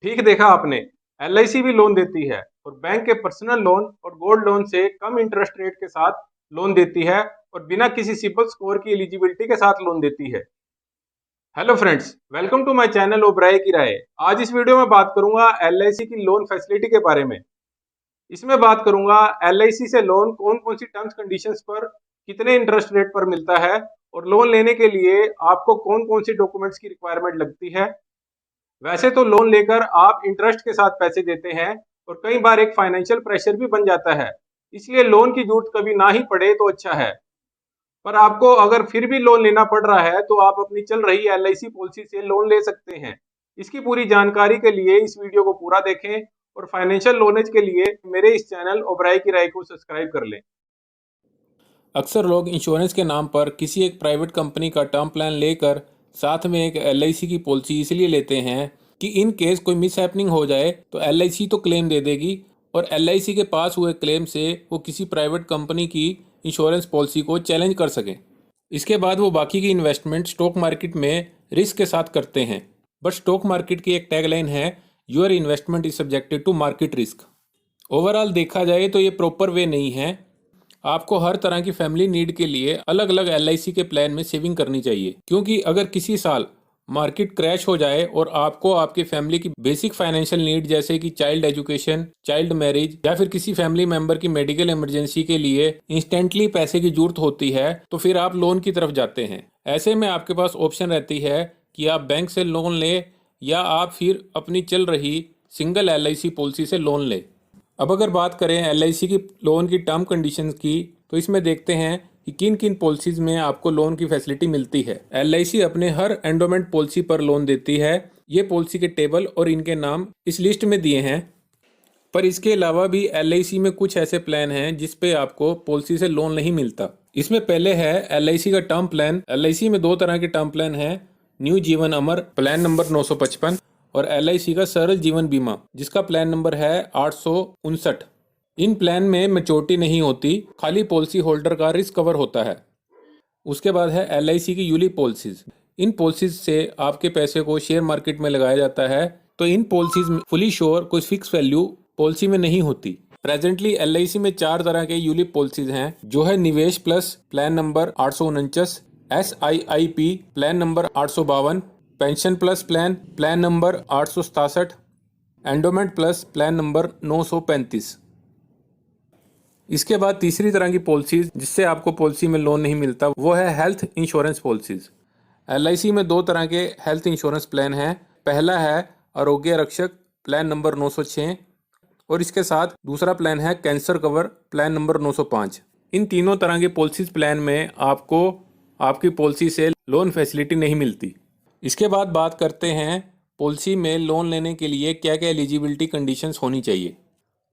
ठीक देखा आपने। एलआईसी भी लोन देती है और बैंक के पर्सनल लोन और गोल्ड लोन से कम इंटरेस्ट रेट के साथ लोन देती है और बिना किसी सिबिल स्कोर की एलिजिबिलिटी के साथ लोन देती है। Hello friends, welcome to my channel Oberoi की राय। आज इस वीडियो में बात करूंगा एलआईसी की लोन फैसिलिटी के बारे में। इसमें बात करूंगा एलआईसी से लोन कौन कौन सी टर्म्स कंडीशंस पर कितने इंटरेस्ट रेट पर मिलता है और लोन लेने के लिए आपको कौन कौन सी डॉक्यूमेंट्स की रिक्वायरमेंट लगती है। वैसे तो लोन लेकर आप इंटरेस्ट के साथ पैसे देते हैं और कई बार एक फाइनेंशियल प्रेशर भी बन जाता है, इसलिए लोन की जरूरत कभी ना ही पड़े तो अच्छा है। पर आपको अगर फिर भी लोन लेना पड़ रहा है तो आप अपनी चल रही एलआईसी पॉलिसी से लोन ले सकते हैं। इसकी पूरी जानकारी के लिए इस वीडियो को पूरा देखें और फाइनेंशियल नॉलेज के लिए मेरे इस चैनल ओबराय की राय को सब्सक्राइब कर लें। अक्सर लोग इंश्योरेंस के नाम पर किसी एक प्राइवेट कंपनी का टर्म प्लान लेकर साथ में एक एलआईसी की पॉलिसी इसलिए लेते हैं कि इन केस कोई मिस हैपनिंग हो जाए तो एलआईसी तो क्लेम दे देगी और एलआईसी के पास हुए क्लेम से वो किसी प्राइवेट कंपनी की इंश्योरेंस पॉलिसी को चैलेंज कर सकें। इसके बाद वो बाकी की इन्वेस्टमेंट स्टॉक मार्केट में रिस्क के साथ करते हैं। बट स्टॉक मार्केट की एक टैगलाइन है, your investment is subjected to market risk. Overall देखा जाए तो ये प्रॉपर वे नहीं है। आपको हर तरह की फैमिली नीड के लिए अलग अलग एलआईसी के प्लान में सेविंग करनी चाहिए, क्योंकि अगर किसी साल मार्केट क्रैश हो जाए और आपको आपके फैमिली की बेसिक फाइनेंशियल नीड जैसे कि चाइल्ड एजुकेशन, चाइल्ड मैरिज या फिर किसी फैमिली मेंबर की मेडिकल इमरजेंसी के लिए इंस्टेंटली पैसे की जरूरत होती है तो फिर आप लोन की तरफ जाते हैं। ऐसे में आपके पास ऑप्शन रहती है कि आप बैंक से लोन लें या आप फिर अपनी चल रही सिंगल एलआईसी पॉलिसी से लोन लें। अब अगर बात करें एलआईसी की लोन की टर्म कंडीशंस की, तो इसमें देखते हैं कि किन किन पॉलिसीज में आपको लोन की फैसिलिटी मिलती है। एलआईसी अपने हर एंडोमेंट पॉलिसी पर लोन देती है। ये पॉलिसी के टेबल और इनके नाम इस लिस्ट में दिए हैं। पर इसके अलावा भी एलआईसी में कुछ ऐसे प्लान हैं जिस पे आपको पॉलिसी से लोन नहीं मिलता। इसमें पहले है एलआईसी का टर्म प्लान। एलआईसी में दो तरह के टर्म प्लान हैं, न्यू जीवन अमर प्लान नंबर 955 और एलआईसी का सरल जीवन बीमा जिसका प्लान नंबर है 859। इन प्लान में मैच्योरिटी नहीं होती, खाली पॉलिसी होल्डर का रिस्क कवर होता है। उसके बाद है एलआईसी की यूलिप पॉलिसीज। इन पॉलिसीज से आपके पैसे को शेयर मार्केट में लगाया जाता है, तो इन पॉलिसीज में फुली श्योर कोई फिक्स वैल्यू पॉलिसी में नहीं होती। प्रेजेंटली एलआईसी में चार तरह के यूलिप पॉलिसीज हैं, जो है निवेश plus plan number 849, SIIP plan number 852, pension plus plan plan number 867, endowment plus plan number 935। इसके बाद तीसरी तरह की पॉलिसीज जिससे आपको पॉलिसी में लोन नहीं मिलता वो है हेल्थ इंश्योरेंस पॉलिसीज। एलआईसी में दो तरह के हेल्थ इंश्योरेंस प्लान हैं। पहला है आरोग्य रक्षक प्लान नंबर 906 और इसके साथ दूसरा प्लान है कैंसर कवर प्लान नंबर 905। इन तीनों तरह के पॉलिसीज प्लान में आपको आपकी पॉलिसी से लोन फैसिलिटी नहीं मिलती। इसके बाद बात करते हैं पॉलिसी में लोन लेने के लिए क्या क्या एलिजिबिलिटी कंडीशंस होनी चाहिए।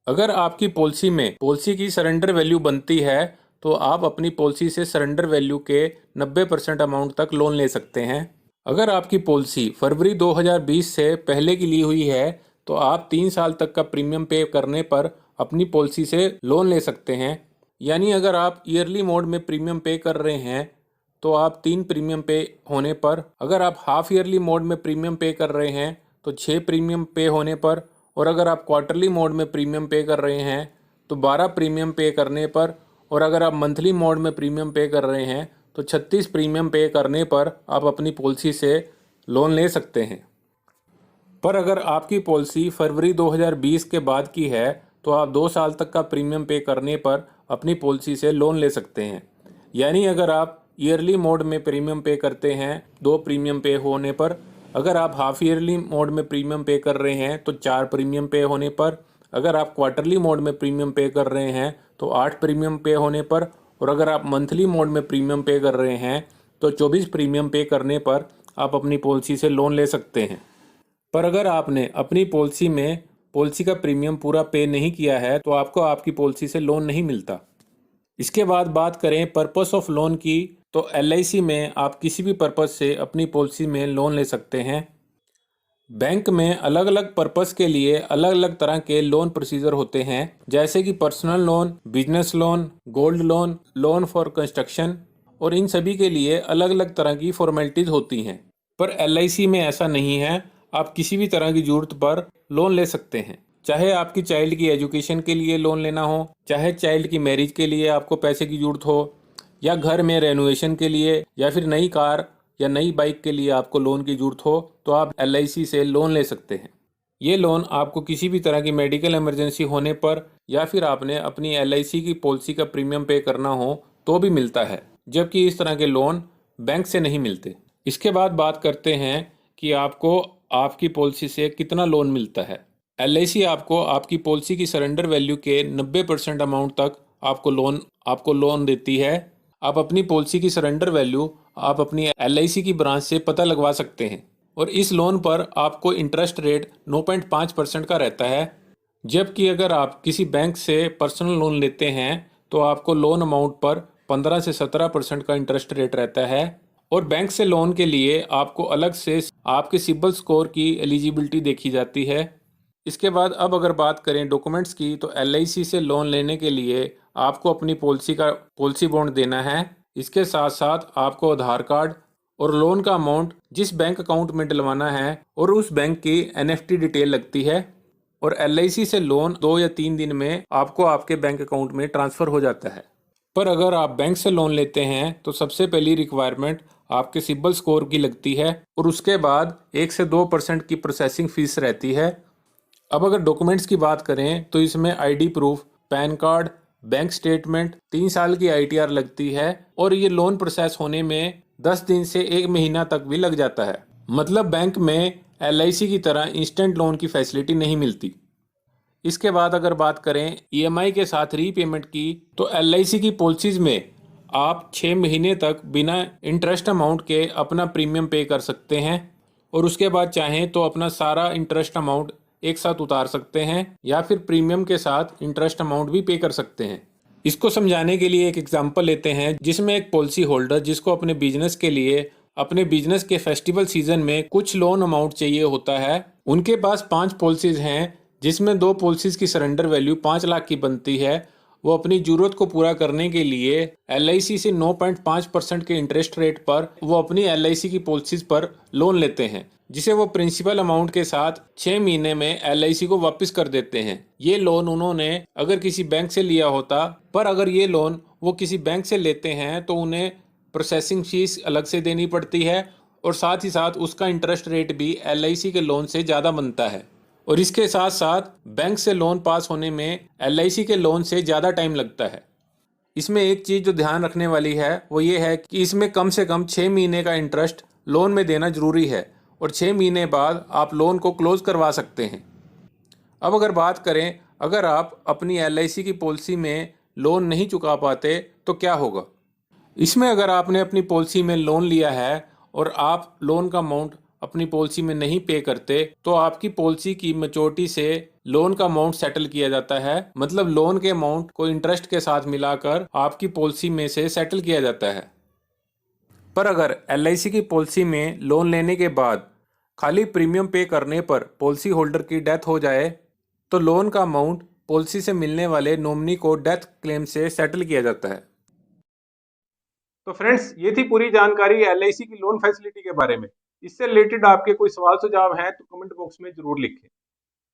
अगर आपकी पॉलिसी में पॉलिसी की सरेंडर वैल्यू बनती है तो आप अपनी पॉलिसी से सरेंडर वैल्यू के 90% अमाउंट तक लोन ले सकते हैं। अगर आपकी पॉलिसी फरवरी 2020 से पहले की ली हुई है तो आप 3 साल तक का प्रीमियम पे करने पर अपनी पॉलिसी से लोन ले सकते हैं। यानी अगर आप ईयरली मोड में प्रीमियम पे कर रहे हैं तो आप 3 प्रीमियम पे होने पर, अगर आप हाफ ईयरली मोड में प्रीमियम पे कर रहे हैं तो 6 प्रीमियम पे होने पर, और अगर आप क्वार्टरली मोड में प्रीमियम पे कर रहे हैं तो 12 प्रीमियम पे करने पर, और अगर आप मंथली मोड में प्रीमियम पे कर रहे हैं तो 36 प्रीमियम पे करने पर आप अपनी पॉलिसी से लोन ले सकते हैं। पर अगर आपकी पॉलिसी फरवरी 2020 के बाद की है तो आप 2 साल तक का प्रीमियम पे करने पर अपनी पॉलिसी से लोन ले सकते हैं। यानी अगर आप ईयरली मोड में प्रीमियम पे करते हैं 2 प्रीमियम पे होने पर, अगर आप हाफ ईयरली मोड में प्रीमियम पे कर रहे हैं तो 4 प्रीमियम पे होने पर, अगर आप क्वार्टरली मोड में प्रीमियम पे कर रहे हैं तो 8 प्रीमियम पे होने पर, और अगर आप मंथली मोड में प्रीमियम पे कर रहे हैं तो 24 प्रीमियम पे करने पर आप अपनी पॉलिसी से लोन ले सकते हैं। पर अगर आपने अपनी पॉलिसी में पॉलिसी का प्रीमियम पूरा पे नहीं किया है तो आपको आपकी पॉलिसी से लोन नहीं मिलता। इसके बाद बात करें पर्पस ऑफ लोन की, तो एलआईसी में आप किसी भी पर्पस से अपनी पॉलिसी में लोन ले सकते हैं। बैंक में अलग अलग पर्पस के लिए अलग अलग तरह के लोन प्रोसीजर होते हैं, जैसे कि personal loan, business loan, gold loan, loan for construction, और इन सभी के लिए अलग अलग तरह की फॉर्मेलिटीज होती हैं। पर एलआईसी में ऐसा नहीं है। आप किसी भी तरह की जरूरत पर लोन ले सकते हैं। चाहे आपकी चाइल्ड की एजुकेशन के लिए लोन लेना हो, चाहे चाइल्ड की मैरिज के लिए आपको पैसे की जरूरत हो, या घर में रेनोवेशन के लिए, या फिर नई कार या नई बाइक के लिए आपको लोन की जरूरत हो, तो आप LIC से लोन ले सकते हैं। ये लोन आपको किसी भी तरह की मेडिकल इमरजेंसी होने पर, या फिर आपने अपनी LIC की पॉलिसी का प्रीमियम पे करना हो तो भी मिलता है, जबकि इस तरह के लोन बैंक से नहीं मिलते। इसके बाद बात करते हैं कि आपको आपकी पॉलिसी से कितना लोन मिलता है। LIC आपको आपकी पॉलिसी की सरेंडर वैल्यू के 90% अमाउंट तक आपको लोन देती है। आप अपनी पॉलिसी की सरेंडर वैल्यू आप अपनी LIC की ब्रांच से पता लगवा सकते हैं, और इस लोन पर आपको इंटरेस्ट रेट 9.5% का रहता है। जबकि अगर आप किसी बैंक से पर्सनल लोन लेते हैं तो आपको लोन अमाउंट पर 15 से 17% का इंटरेस्ट रेट रहता है, और बैंक से लोन के लिए आपको अलग से आपके सिबिल स्कोर की एलिजिबिलिटी देखी जाती है। इसके बाद अब अगर बात करें डॉक्यूमेंट्स की, तो LIC से लोन लेने के लिए आपको अपनी पॉलिसी बॉन्ड देना है। इसके साथ साथ आपको आधार कार्ड और लोन का अमाउंट जिस बैंक अकाउंट में डलवाना है और उस बैंक की NEFT डिटेल लगती है, और LIC से लोन 2 या 3 दिन में आपको आपके बैंक अकाउंट में ट्रांसफ़र हो जाता है। पर अगर आप बैंक से लोन लेते हैं तो सबसे पहली रिक्वायरमेंट आपके सिबिल स्कोर की लगती है, और उसके बाद 1 से 2% की प्रोसेसिंग फीस रहती है। अब अगर डॉक्यूमेंट्स की बात करें तो इसमें ID proof, pan card, bank statement, 3 साल की ITR लगती है, और ये लोन प्रोसेस होने में 10 दिन से 1 महीना तक भी लग जाता है। मतलब बैंक में LIC की तरह इंस्टेंट लोन की फैसिलिटी नहीं मिलती। इसके बाद अगर बात करें EMI के साथ रीपेमेंट की, तो LIC की पॉलिसीज में आप 6 महीने तक बिना इंटरेस्ट अमाउंट के अपना प्रीमियम पे कर सकते हैं, और उसके बाद चाहें तो अपना सारा इंटरेस्ट अमाउंट एक साथ उतार सकते हैं, या फिर प्रीमियम के साथ इंटरेस्ट अमाउंट भी पे कर सकते हैं। इसको समझाने के लिए एक एग्जांपल लेते हैं, जिसमें एक पॉलिसी होल्डर जिसको अपने बिजनेस के लिए अपने बिजनेस के फेस्टिवल सीजन में कुछ लोन अमाउंट चाहिए होता है। उनके पास 5 पॉलिसीज हैं, जिसमें 2 पॉलिसीज की सरेंडर वैल्यू 5 लाख की बनती है। वो अपनी जरूरत को पूरा करने के लिए LIC से 9.5% के इंटरेस्ट रेट पर वो अपनी LIC की पॉलिसीज पर लोन लेते हैं, जिसे वो प्रिंसिपल अमाउंट के साथ 6 महीने में LIC को वापस कर देते हैं। ये लोन उन्होंने अगर किसी बैंक से लिया होता, पर अगर ये लोन वो किसी बैंक से लेते हैं तो उन्हें प्रोसेसिंग फीस अलग से देनी पड़ती है, और साथ ही साथ उसका इंटरेस्ट रेट भी LIC के लोन से ज़्यादा बनता है। और इसके साथ साथ बैंक से लोन पास होने में LIC के लोन से ज़्यादा टाइम लगता है। इसमें एक चीज़ जो ध्यान रखने वाली है वो ये है कि इसमें कम से कम 6 महीने का इंटरेस्ट लोन में देना ज़रूरी है, और 6 महीने बाद आप लोन को क्लोज करवा सकते हैं। अब अगर बात करें, अगर आप अपनी LIC की पॉलिसी में लोन नहीं चुका पाते तो क्या होगा। इसमें अगर आपने अपनी पॉलिसी में लोन लिया है और आप लोन का अमाउंट अपनी पॉलिसी में नहीं पे करते, तो आपकी पॉलिसी की मैच्योरिटी से लोन का अमाउंट सेटल किया जाता है। मतलब लोन के अमाउंट को इंटरेस्ट के साथ मिलाकर आपकी पॉलिसी में से सेटल किया जाता है। पर अगर LIC की पॉलिसी में लोन लेने के बाद खाली प्रीमियम पे करने पर पॉलिसी होल्डर की डेथ हो जाए, तो लोन का अमाउंट पॉलिसी से मिलने वाले नॉमिनी को डेथ क्लेम से सेटल किया जाता है। तो फ्रेंड्स, ये थी पूरी जानकारी LIC की लोन फैसिलिटी के बारे में। इससे रिलेटेड आपके कोई सवाल सुझाव हैं तो कमेंट बॉक्स में जरूर लिखें।